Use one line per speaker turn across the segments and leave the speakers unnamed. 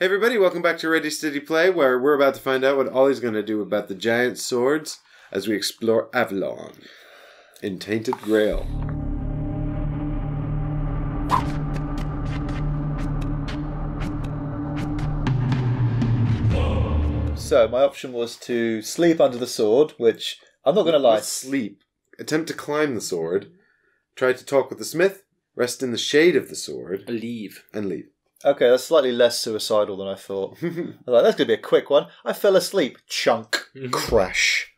Hey everybody, welcome back to Ready Steady Play, where we're about to find out what Ollie's going to do about the giant swords as we explore Avalon in Tainted Grail.
So my option was to sleep under the sword, which I'm not going to lie.
Sleep. Attempt to climb the sword. Try to talk with the smith. Rest in the shade of the sword.
Leave.
And leave.
Okay, that's slightly less suicidal than I thought. I was like, that's going to be a quick one. I fell asleep. Chunk. Crash.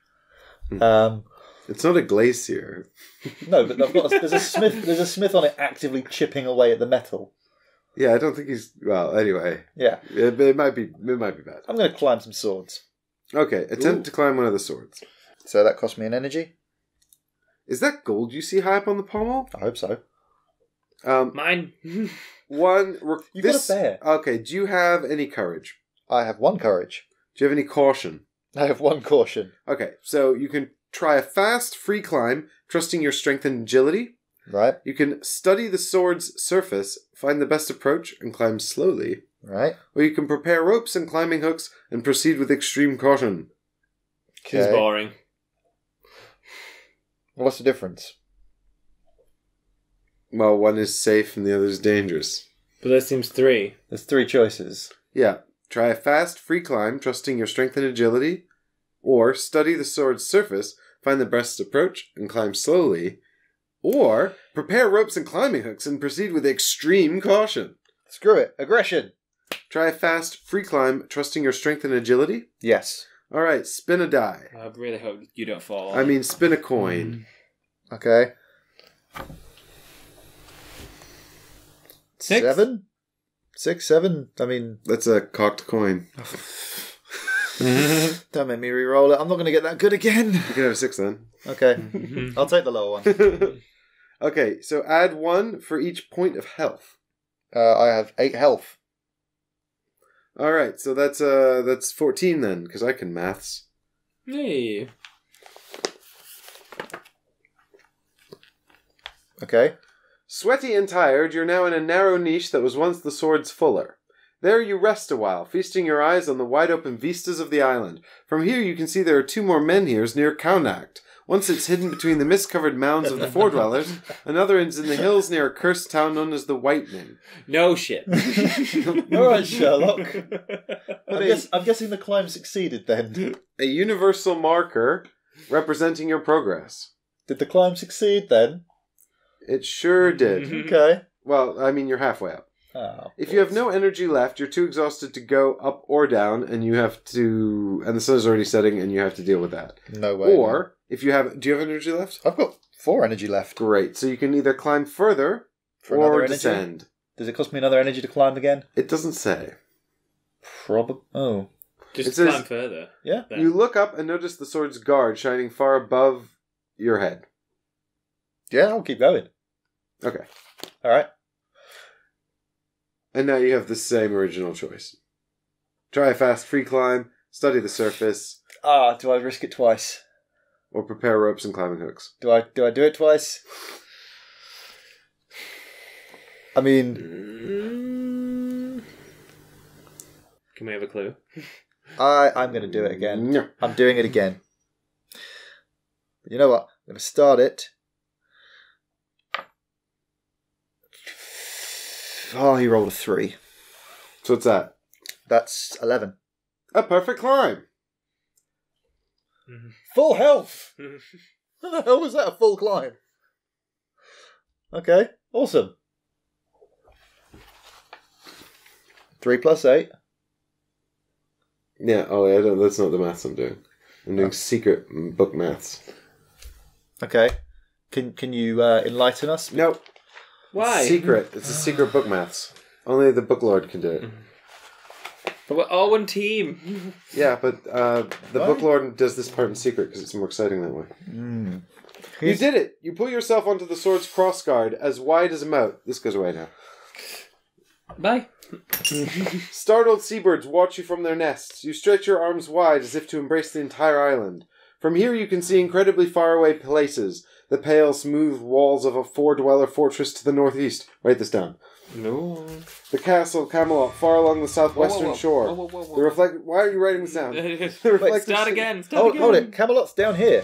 It's not a glacier.
No, but there's a smith on it actively chipping away at the metal.
Yeah, I don't think he's... Well, anyway.
Yeah.
It might be bad.
I'm going to climb some swords.
Okay, attempt to climb one of the swords.
So that cost me an energy?
Is that gold you see high up on the pommel?
I hope so.
Mine.
You got a bear.
Okay, do you have any courage?
I have one courage.
Do you have any caution?
I have one caution.
Okay, so you can try a fast, free climb, trusting your strength and agility.
Right.
You can study the sword's surface, find the best approach, and climb slowly.
Right.
Or you can prepare ropes and climbing hooks and proceed with extreme caution.
Seems boring.
What's the difference?
Well, one is safe and the other is dangerous.
But that seems three.
There's three choices.
Yeah. Try a fast, free climb, trusting your strength and agility. Or study the sword's surface, find the best approach, and climb slowly. Or prepare ropes and climbing hooks and proceed with extreme caution.
Screw it. Aggression.
Try a fast, free climb, trusting your strength and agility.
Yes.
Alright, spin a die.
I really hope you don't fall.
I mean, spin a coin.
Okay.
6?
7? 6, 7? I mean...
That's a cocked coin.
Don't make me re-roll it. I'm not going to get that good again.
You can have a 6 then.
Okay. I'll take the lower one.
Okay, so add 1 for each point of health.
I have 8 health.
Alright, so that's 14 then, because I can maths.
Hey.
Okay.
Sweaty and tired, you're now in a narrow niche that was once the sword's fuller. There you rest a while, feasting your eyes on the wide-open vistas of the island. From here you can see there are 2 more menhirs near Kaunacht. One sits hidden between the mist-covered mounds of the Foredwellers, another is in the hills near a cursed town known as the Whitening.
No shit.
Alright, Sherlock. I'm guessing the climb succeeded then.
A universal marker representing your progress.
Did the climb succeed then?
It sure did.
Okay.
Well, I mean, you're halfway up.
Oh,
if you have no energy left, you're too exhausted to go up or down, and you have to... And the sun is already setting, and you have to deal with that.
No way.
Or, if you have... Do you have energy left?
I've got 4 energy left.
Great. So you can either climb further
For another
or
energy?
descend.
Does it cost me another energy to climb again?
It doesn't say.
Probably. Oh.
It
Just
says-
climb further.
Yeah.
Then.
You look up and notice the sword's guard shining far above your head.
Yeah, I'll keep going.
Okay.
Alright.
And now you have the same original choice. Try a fast free climb, study the surface,
Do I risk it twice?
or prepare ropes and climbing hooks.
Do I do it twice? I mean...
Can we have a clue?
I'm going to do it again.
No.
I'm doing it again. But you know what? I'm going to start it. Oh, he rolled a 3.
So what's that?
That's 11.
A perfect climb!
Full health! How the hell was that a full climb? Okay, awesome. 3 plus 8.
Yeah, Ollie, that's not the maths I'm doing. I'm doing secret book maths.
Okay. Can you enlighten us?
Nope.
Why?
It's secret. It's a secret book maths. Only the book lord can do it.
But we're all one team.
Yeah, but the book lord does this part in secret because it's more exciting that way. You did it! You pull yourself onto the sword's crossguard as wide as a mouth. This goes away now.
Bye.
Startled seabirds watch you from their nests. You stretch your arms wide as if to embrace the entire island. From here you can see incredibly faraway places. The pale, smooth walls of a four-dweller fortress to the northeast. Write this down.
No.
The castle Camelot, far along the southwestern shore.
Whoa.
Why are you writing this down?
Start again.
Hold it. Camelot's down here.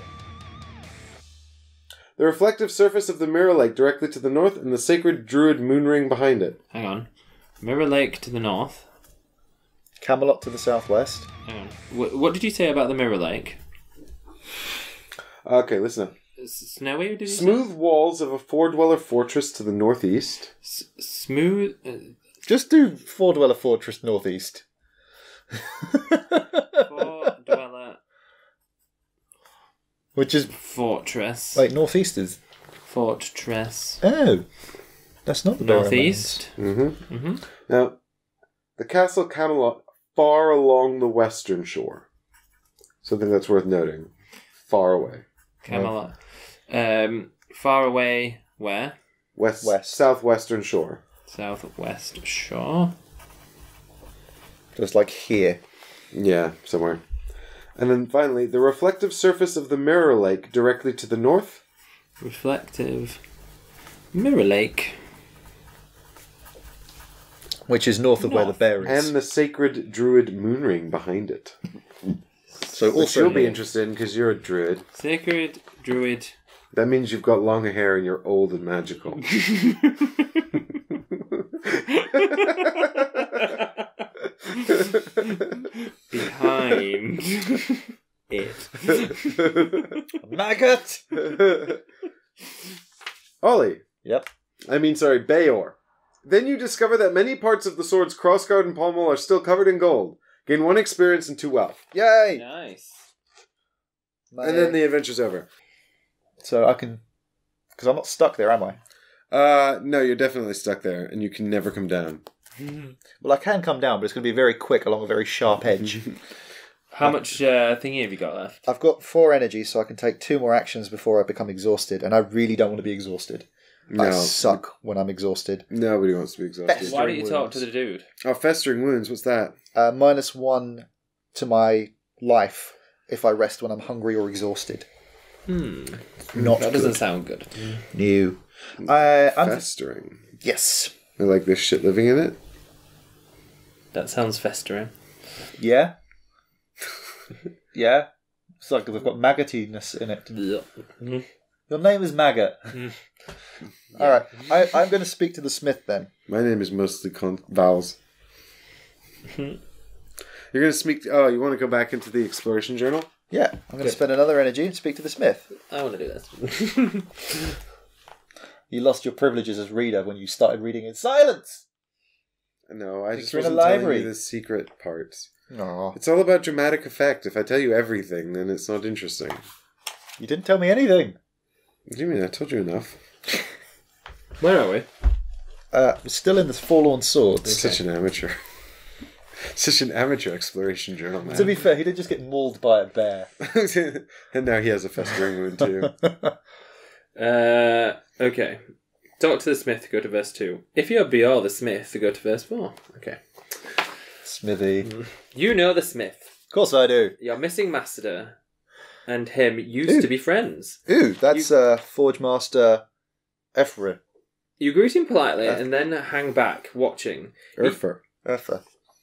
The reflective surface of the Mirror Lake directly to the north, and the sacred druid moon ring behind it.
Hang on. Mirror Lake to the north.
Camelot to the southwest.
Hang on. What did you say about the Mirror Lake?
Okay, listen up.
Snowy, did you
Smooth walls of a four-dweller fortress to the northeast.
say? Smooth...
Just do Four Dweller Fortress northeast.
Four-dweller...
Which is...
Fortress.
Wait, northeast is...
Fortress.
Oh. That's not the
Northeast.
Now, the castle Camelot far along the western shore. Something that's worth noting. Far away.
Camelot. Far away, where?
West.
Southwestern shore.
Southwest shore.
Just like here.
Yeah, somewhere. And then finally, the reflective surface of the Mirror Lake directly to the north.
Reflective. Mirror Lake.
Which is north of where the bear is.
And the sacred druid moon ring behind it.
So
Which
also
you'll be interested in because you're a druid.
Sacred druid.
That means you've got long hair and you're old and magical.
Behind it.
Maggot!
Ollie.
Yep.
Bayor. Then you discover that many parts of the sword's crossguard and pommel are still covered in gold. Gain 1 experience and 2 wealth.
Yay!
Nice.
And then the adventure's over.
So I can... Because I'm not stuck there, am I?
No, you're definitely stuck there, and you can never come down.
Well, I can come down, but it's going to be very quick along a very sharp edge.
How much thingy have you got left?
I've got 4 energy, so I can take 2 more actions before I become exhausted, and I really don't want to be exhausted.
No.
I suck when I'm exhausted.
Nobody wants to be exhausted.
Why don't you talk
wounds.
to the dude?
Oh, festering wounds, what's that?
-1 to my life if I rest when I'm hungry or exhausted. Not
That doesn't sound good.
new. I'm
Festering.
yes.
I like this shit living in it.
That sounds festering.
Yeah. Yeah. It's like they've got maggotiness in it. Your name is Maggot. All right. I'm going to speak to the smith then.
My name is mostly vowels. You're going to speak... you want to go back into the exploration journal?
Yeah. I'm going to spend another energy and speak to the smith.
I want to do this.
You lost your privileges as reader when you started reading in silence.
No, I just
you're in a
wasn't telling
library.
you the secret parts.
No.
It's all about dramatic effect. If I tell you everything, then it's not interesting.
You didn't tell me anything.
What do you mean? I told you enough.
Where are we?
We're still in this Forlorn Swords.
Such an amateur. Such an amateur exploration journal, man.
To be fair, he did just get mauled by a bear.
And now he has a festering wound too.
Okay. Talk to the smith, go to verse 2. If you're Beor the smith, go to verse 4. Okay.
Smithy.
You know the smith.
Of course I do.
Your missing master and him used to be friends.
Ooh, that's Forge Master Ephra.
You greet him politely and then hang back, watching.
Urfa.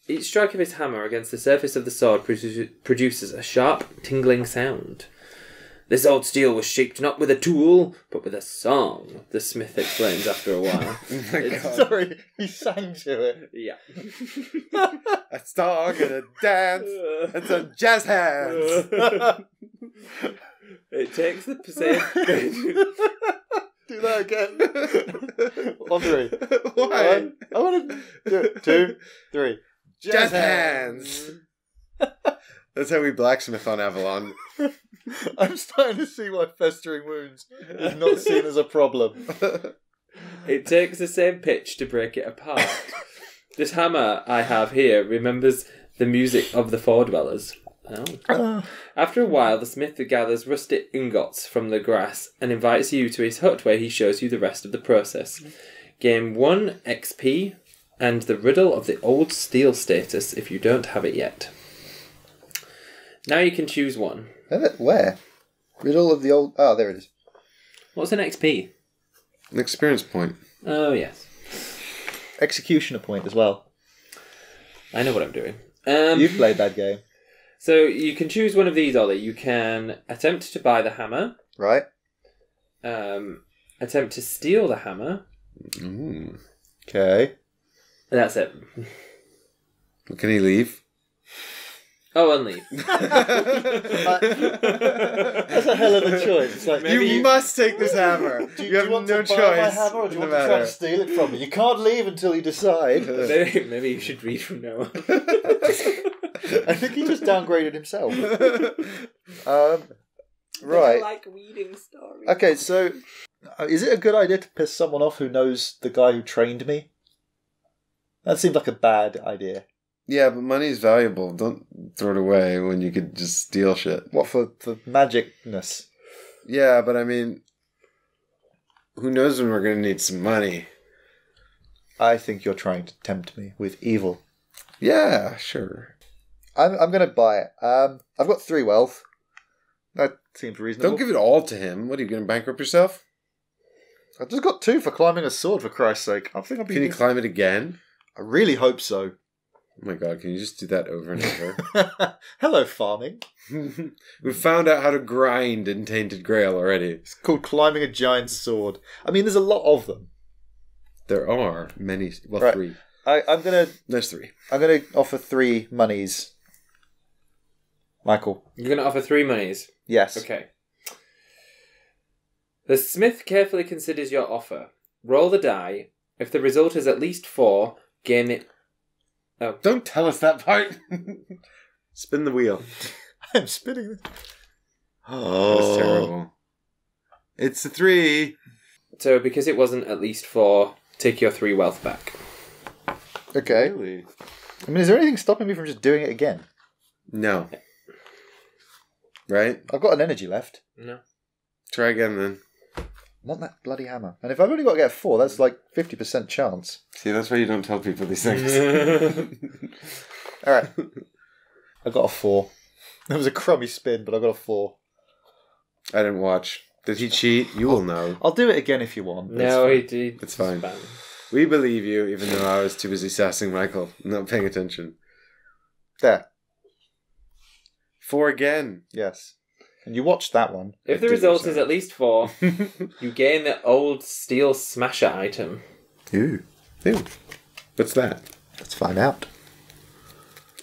Each strike of his hammer against the surface of the sword produces a sharp, tingling sound. This old steel was shaped not with a tool, but with a song, the smith explains after a while.
Oh my God.
Sorry, he sang to it.
Yeah.
A song and a dance and some jazz hands.
It takes the same...
Do that again. On 3.
Why?
I want to do it. 2, 3.
Jazz hands. That's how we blacksmith on Avalon.
I'm starting to see why festering wounds is not seen as a problem.
It takes the same pitch to break it apart. This hammer I have here remembers the music of the Fordwellers. Oh. After a while, the smith gathers rustic ingots from the grass and invites you to his hut where he shows you the rest of the process. Gain 1 XP and the riddle of the old steel status if you don't have it yet. Now you can choose one.
Where? Riddle of the old... Oh, there it is.
What's an XP?
An experience point.
Oh, yes.
executioner point as well.
I know what I'm doing.
You've played that game.
So you can choose one of these, Ollie. You can attempt to buy the hammer.
Right.
Attempt to steal the hammer.
Okay.
That's it.
Can he leave?
Oh, and leave.
That's a hell of a choice. It's like,
You must take this hammer.
do
You have
you want
no
to buy
choice.
my hammer, or do you
in
want
the
to try to
matter.
steal it from me? You can't leave until you decide.
Maybe you should read from now on.
I think he just downgraded himself.
I
Right.
like reading stories.
Okay, so is it a good idea to piss someone off who knows the guy who trained me? That seems like a bad idea.
Yeah, but money's valuable. Don't throw it away when you could just steal shit.
What, for magicness?
Yeah, but I mean, who knows when we're going to need some money?
I think you're trying to tempt me with evil.
Yeah, sure.
I'm going to buy it. I've got 3 wealth. That seems reasonable.
Don't give it all to him. What, are you going to bankrupt yourself?
I've just got 2 for climbing a sword, for Christ's sake. I think I'll be.
Can you climb it again?
I really hope so.
Oh my god, can you just do that over and over?
Hello, farming.
We've found out how to grind in Tainted Grail already.
It's called climbing a giant sword. I mean, there's a lot of them.
There are many. Well,
Right.
3.
I'm gonna
There's 3.
offer 3 monies. Michael.
You're going to offer 3 monies.
Yes.
Okay. The smith carefully considers your offer. Roll the die. If the result is at least 4, gain it. Oh.
Don't tell us that part. Spin the wheel.
I'm spinning this.
That's terrible. It's a 3.
So because it wasn't at least 4, take your 3 wealth back.
Okay.
Really?
I mean, is there anything stopping me from just doing it again?
No. Right?
I've got an energy left.
No.
Try again then.
I want that bloody hammer. And if I've only got to get a 4, that's like 50% chance.
See, that's why you don't tell people these things.
Alright. I got a 4. That was a crummy spin, but I got a 4.
I didn't watch. Did he cheat? You will know.
I'll do it again if you want.
No, he did.
It's fine. We believe you, even though I was too busy sassing Michael, not paying attention.
There.
4 again.
Yes. And you watched that one.
If the
I did
result
watch
is
that.
at least 4, you gain the old steel smasher item.
Ooh. Ooh. What's that?
Let's find out.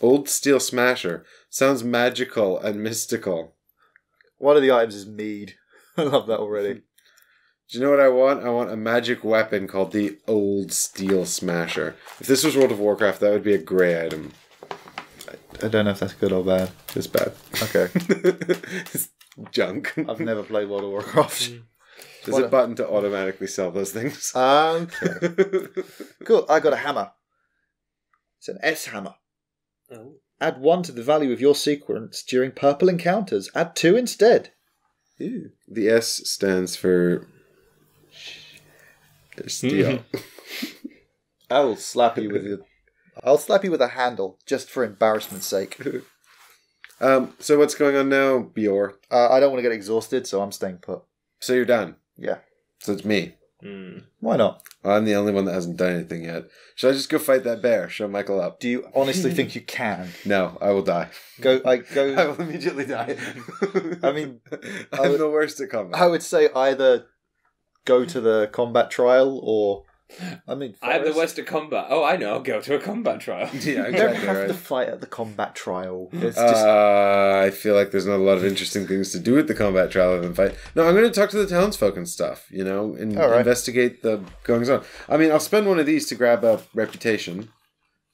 Old Steel Smasher. Sounds magical and mystical.
One of the items is mead. I love that already.
Do you know what I want? I want a magic weapon called the Old Steel Smasher. If this was World of Warcraft, that would be a grey item.
I don't know if that's good or bad.
It's bad.
Okay.
It's junk.
I've never played World of Warcraft.
There's a button to automatically sell those things.
Okay. Cool. I got a hammer. It's an S hammer.
Oh.
Add 1 to the value of your sequence during purple encounters. Add 2 instead.
Ew. The S stands for steel.
I'll slap you with a handle just for embarrassment's sake.
So what's going on now, Bjor?
I don't want to get exhausted, so I'm staying put.
So you're done.
Yeah.
So it's me.
Why not?
I'm the only one that hasn't done anything yet. Should I just go fight that bear? Show Michael up?
Do you honestly think you can?
No, I will die.
Go.
I will immediately die.
I mean,
I'm the worst at combat.
I would say either go to the combat trial or, I mean,
I'm the worst at combat. Oh, I know. I'll go to a combat trial.
Yeah,
You don't
exactly
have
right.
to fight at the combat trial. It's just
I feel like there's not a lot of interesting things to do at the combat trial other than fight. No, I'm going to talk to the townsfolk and stuff, and
All right.
investigate the goings on. I mean, I'll spend one of these to grab a reputation,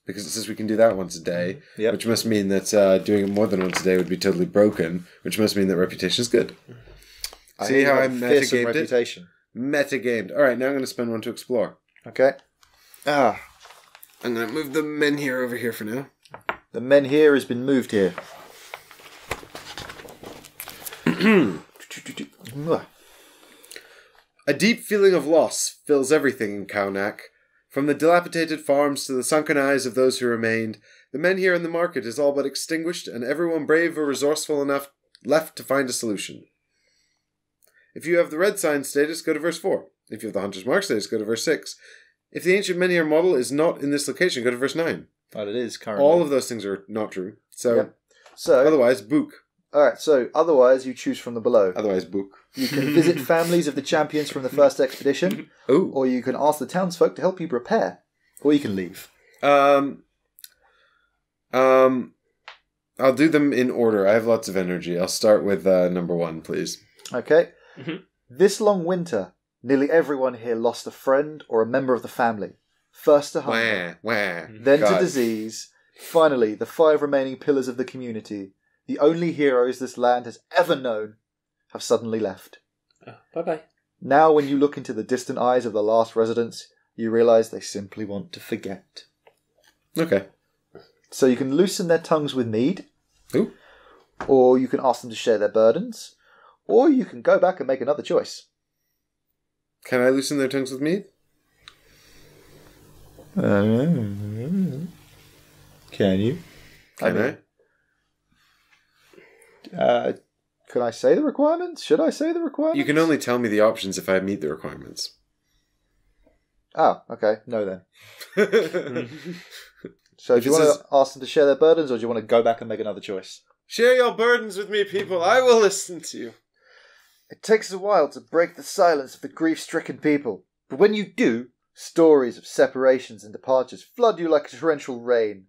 because it says we can do that once a day,
Yep.
which must mean that doing it more than once a day would be totally broken, which must mean that reputation is good. See how I
fearsome
metagamed it?
reputation.
Metagamed. All right, now I'm going to spend one to explore.
Okay.
I'm going to move the men here over here for now.
The men here has been moved here.
A deep feeling of loss fills everything in Kaunak. From the dilapidated farms to the sunken eyes of those who remained, the men here in the market is all but extinguished, and everyone brave or resourceful enough left to find a solution. If you have the red sign status, go to verse 4. If you have the hunter's mark status, go to verse 6. If the ancient menhir model is not in this location, go to verse 9.
Well, it is currently.
All of those things are not true. So,
Yep. So,
otherwise, book.
alright, so otherwise you choose from the below.
Otherwise, book.
You can visit families of the champions from the first expedition,
Ooh.
or you can ask the townsfolk to help you prepare, or you can leave.
I'll do them in order. I have lots of energy. I'll start with number 1, please.
Okay.
Mhm.
This long winter, nearly everyone here lost a friend or a member of the family. First to hunger, then to disease. Finally, the 5 remaining pillars of the community, the only heroes this land has ever known, have suddenly left.
Bye-bye.
Now, when you look into the distant eyes of the last residents, you realise they simply want to forget.
Okay.
So you can loosen their tongues with mead,
Ooh.
or you can ask them to share their burdens, or you can go back and make another choice.
Can I loosen their tongues with mead?
Can you?
Can
I? Can I say the requirements? Should I say the requirements?
You can only tell me the options if I meet the requirements.
Oh, okay. No then. So
If
do you
it
want
says-
to ask them to share their burdens, or do you want to go back and make another choice?
Share your burdens with me, people. I will listen to you.
It takes a while to break the silence of the grief-stricken people, but when you do, stories of separations and departures flood you like a torrential rain.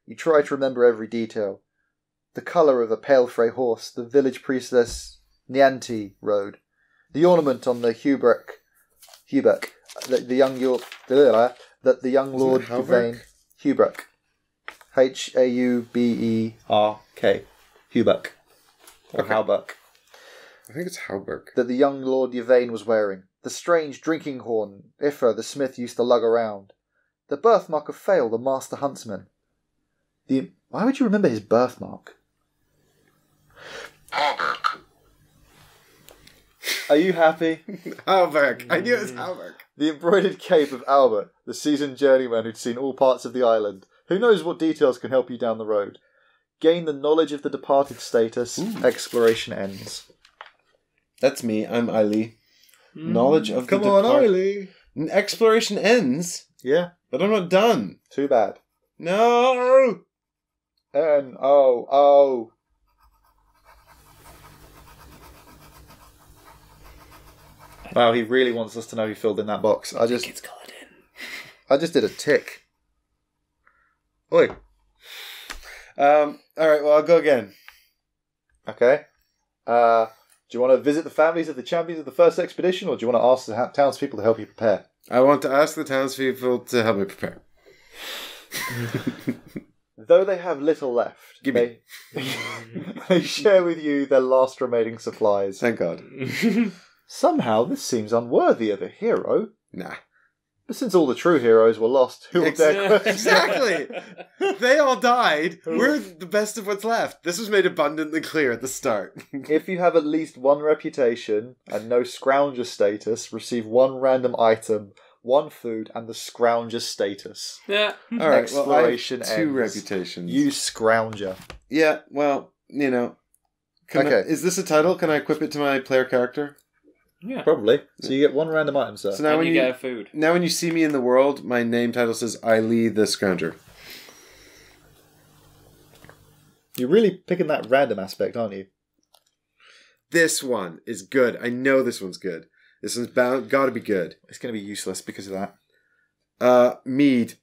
You try to remember every detail. The colour of a pale frey horse the village priestess Nianti rode. The ornament on the Huberk, that the young Lord Yvain Huberk. Hauberk. Huberk. Or
Okay.
Hauberk.
I think it's Hauberk.
That the young Lord Yvain was wearing. The strange drinking horn Ifra the smith used to lug around. The birthmark of Fail, the master huntsman. Why would you remember his birthmark?
Hauberk.
Are you happy?
Hauberk. I knew it was Hauberk.
The embroidered cape of Albert, the seasoned journeyman who'd seen all parts of the island. Who knows what details can help you down the road? Gain the knowledge of the departed status. Exploration ends.
That's me. I'm Ailei. Knowledge of
Come
the
on,
depart-
Ollie.
Exploration ends,
Yeah,
but I'm not done.
too bad.
No!
Oh. Wow, he really wants us to know he filled in that box. I just
It's coloured in.
did a tick. Oi.
Alright, well, I'll go again.
Okay. Do you want to visit the families of the champions of the first expedition, or do you want to ask the townspeople to help you prepare?
I want to ask the townspeople to help me prepare.
Though they have little left,
Gimme.
they share with you their last remaining supplies.
Thank God.
Somehow this seems unworthy of a hero.
Nah.
But since all the true heroes were lost, who will dare question?
Exactly. They all died. We're the best of what's left. This was made abundantly clear at the start.
If you have at least 1 reputation and no scrounger status, receive 1 random item, 1 food, and the scrounger status.
Yeah.
All right. Well, I have
Exploration
2
ends.
reputations.
You scrounger.
Yeah. Well, you know.
Okay.
Is this a title? Can I equip it to my player character?
Yeah.
Probably. So you get 1 random item, sir.
So now
And
when
you get a food.
now when you see me in the world, my name title says Ailei the Scrounger.
You're really picking that random aspect, aren't you?
This one is good. I know this one's good. This one's got to be good.
It's going to be useless because of that.
Mead.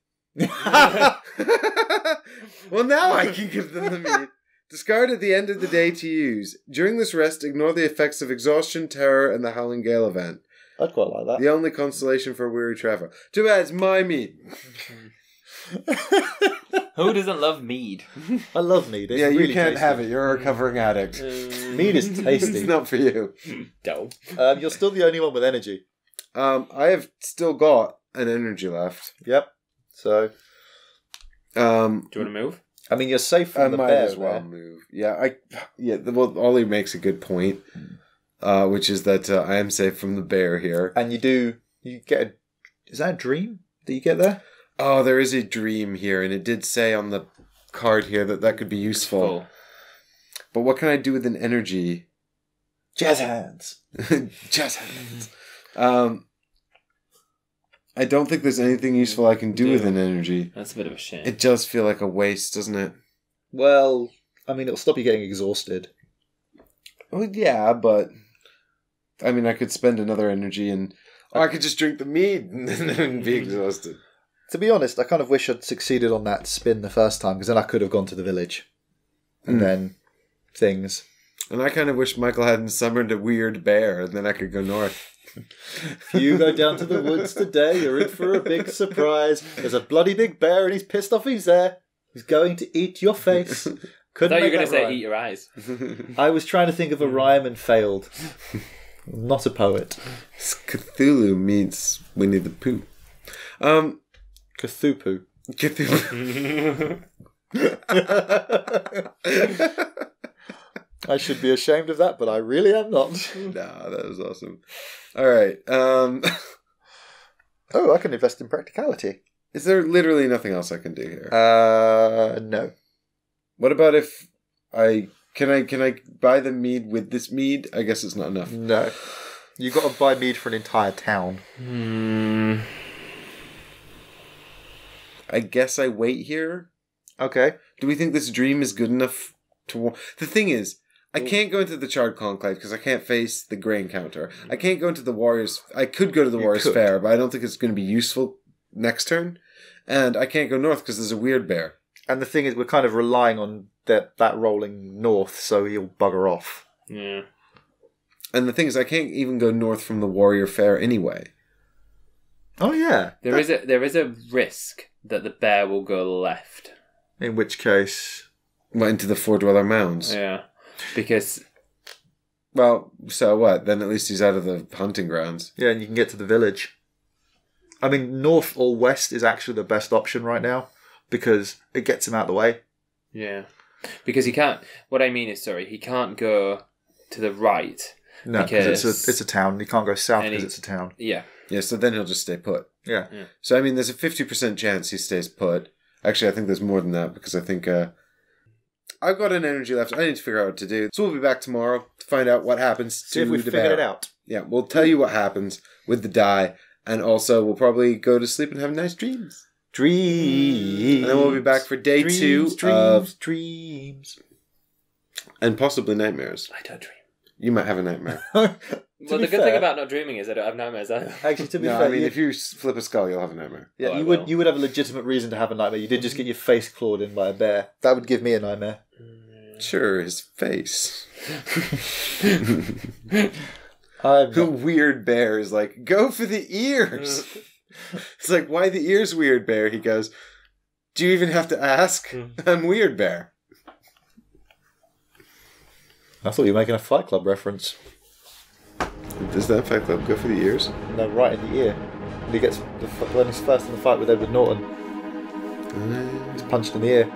Well, now I can give them the mead. Discard at the end of the day to use. During this rest, ignore the effects of exhaustion, terror, and the Howling Gale event.
I'd quite like that.
The only consolation for a weary traveler. Too bad, it's my mead.
Who doesn't love mead?
I love mead. It's
Yeah, you
really
can't
tasty.
have it. You're a recovering addict.
Mead is
It's
tasty.
not for you.
Dope.
You're still the only one with energy.
I have still got an energy left.
Yep. So,
Do you want to move?
I mean, you're safe from
I
the
might
bear
as well
there.
move. Well, Ollie makes a good point, which is that I am safe from the bear here.
And you get is that a dream that you get there?
Oh, there is a dream here, and it did say on the card here that could be useful. But what can I do with an energy?
Jazz hands.
Jazz hands. I don't think there's anything useful I can do with an energy.
That's a bit of a shame.
It does feel like a waste, doesn't it?
Well, I mean, it'll stop you getting exhausted.
Well, yeah, but I mean, I could spend another energy and I could just drink the mead and then be exhausted.
To be honest, I kind of wish I'd succeeded on that spin the first time, because then I could have gone to the village. And then things.
And I kind of wish Michael hadn't summoned a weird bear, and then I could go north.
If you go down to the woods today, you're in for a big surprise. There's a bloody big bear and he's pissed off he's there. He's going to eat your face.
I thought you were going to say eat your eyes.
I was trying to think of a rhyme and failed. Not a poet.
Cthulhu means Winnie the Pooh.
CThulpooh.
Cthulhu.
I should be ashamed of that, but I really am not.
Nah, that was awesome. All right.
Oh, I can invest in practicality.
Is there literally nothing else I can do here?
No.
What about if can I buy the mead with this mead? I guess it's not enough.
No. You've got to buy mead for an entire town.
I guess I wait here.
Okay.
Do we think this dream is good enough to... The thing is, I can't go into the Charred Conclave because I can't face the grain counter. I can't go into the Warriors... I could go to the Warriors Fair, but I don't think it's going to be useful next turn. And I can't go north because there's a weird bear.
And the thing is, we're kind of relying on that rolling north, so he'll bugger off.
Yeah.
And the thing is, I can't even go north from the Warrior Fair anyway.
Oh, yeah.
There is a risk that the bear will go left.
In which case...
Went into the Four Dweller Mounds.
Yeah. Because...
Well, so what? Then at least he's out of the hunting grounds.
Yeah, and you can get to the village. I mean, north or west is actually the best option right now, because it gets him out of the way.
Yeah. Because he can't... What I mean is, he can't go to the right.
No, because it's a town. He can't go south because it's a town.
Yeah.
Yeah, so then he'll just stay put.
Yeah.
So, I mean, there's a 50% chance he stays put. Actually, I think there's more than that, because I think... I've got an energy left. I need to figure out what to do. So we'll be back tomorrow to find out what happens to the
See if we figured it out.
Yeah, we'll tell you what happens with the die, and also we'll probably go to sleep and have nice dreams.
Dreams.
And then we'll be back for day 2 of...
Dreams.
And possibly nightmares.
I don't dream.
You might have a nightmare.
Well, the good thing about not dreaming is I don't have nightmares either.
Actually, to be
No,
fair,
I mean, if you flip a skull, you'll have a nightmare.
yeah,
Oh,
you would have a legitimate reason to have a nightmare. You did just get your face clawed in by a bear. That would give me a nightmare.
Sure, his face.
I'm
The
not-
weird bear is like, go for the ears. It's like, why the ears, weird bear? He goes, do you even have to ask? I'm weird bear.
I thought you were making a Fight Club reference.
Does that Fight Club go for the ears?
No, right in the ear. And he gets when he's first in the fight with Edward Norton. He's punched in the ear.